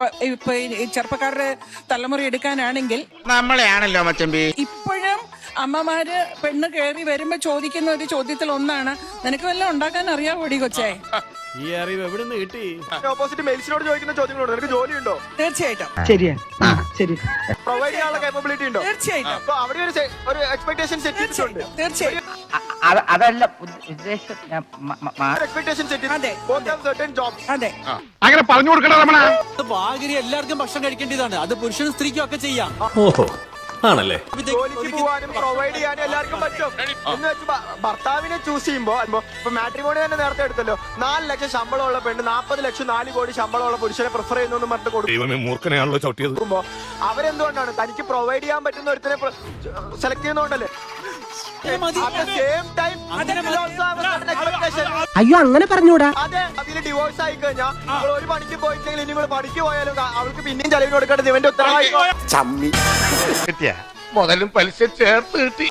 ഇപ്പൊ ഈ ചെറുപ്പക്കാരുടെ തലമുറ എടുക്കാനാണെങ്കിൽ നമ്മളെയാണല്ലോ മച്ചമ്പി. ഇപ്പോഴും അമ്മമാര് പെണ്ണ് കയറി വരുമ്പോ ചോദിക്കുന്ന ഒരു ചോദ്യത്തിൽ ഒന്നാണ്, നിനക്ക് വല്ലതും ഉണ്ടാക്കാൻ അറിയാവോടി കൊച്ചേ? ഈ അറിവ് എവിടെ നിന്ന് കിട്ടി? ഓപ്പോസിറ്റ് മെയിൽസിനോട് ചോദിക്കുന്ന ചോദ്യങ്ങളോട് നിനക്ക് ജോലിയുണ്ടോ? തീർച്ചയായിട്ടും പ്രൊവൈഡ് ചെയ്യാനുള്ള കേപ്പബിലിറ്റി ഉണ്ടോ? തീർച്ചയായിട്ടും അപ്പൊ അവിടെ ഒരു എക്സ്പെക്ടേഷൻ സെറ്റ് ചെയ്തിട്ടുണ്ട്. തീർച്ചയായും അതല്ല ഉദ്ദേശം. എക്സ്പെക്ടേഷൻ സെറ്റ് അതെ. Certain jobs. അതെ. അങ്ങനെ പറഞ്ഞു കൊടുക്കണ രമണ. ഭാഗ്യം എല്ലാവർക്കും ഭക്ഷണം കഴിക്കേണ്ടതാണ്. അത് പുരുഷനും സ്ത്രീക്കും ഒക്കെ ചെയ്യാം. ഓഹോ ആണല്ലേ. ജോലിക്ക് പോവാനും പ്രൊവൈഡ് ചെയ്യാനും എല്ലാവർക്കും പറ്റും എന്ന് വെച്ച് ഭർത്താവിനെ ചൂസ് ചെയ്യുമ്പോ ഇപ്പൊ മാട്രിമോണി തന്നെ നേരത്തെ എടുത്തല്ലോ, 4 ലക്ഷം ശമ്പളമുള്ള പെണ്ണ് 40 ലക്ഷം 4 കോടി ശമ്പളമുള്ള പുരുഷനെ പ്രിഫർ ചെയ്യുന്നു പറഞ്ഞിട്ട് കൊടുക്കുമ്പോ അവരെന്തുകൊണ്ടാണ് തനിക്ക് പ്രൊവൈഡ് ചെയ്യാൻ പറ്റുന്ന ഒരുത്തിനെ സെലക്ട് ചെയ്യുന്നോണ്ടല്ലേ? അയ്യോ അങ്ങനെ പറഞ്ഞൂടാ. അതെ, അതിൽ ഡിവോഴ്സ് ആയി കഴിഞ്ഞാൽ നിങ്ങൾ ഒരു പണിക്ക് പോയിട്ടെങ്കിൽ ഇനി നിങ്ങൾ പണിക്ക് പോയാലും അവൾക്ക് പിന്നെയും ചെലവിന് കൊടുക്കേണ്ടത് ഇവന്റെ ഉത്തരവാദിത്വം. മുതലും പലിശ ചേർത്ത് കിട്ടി.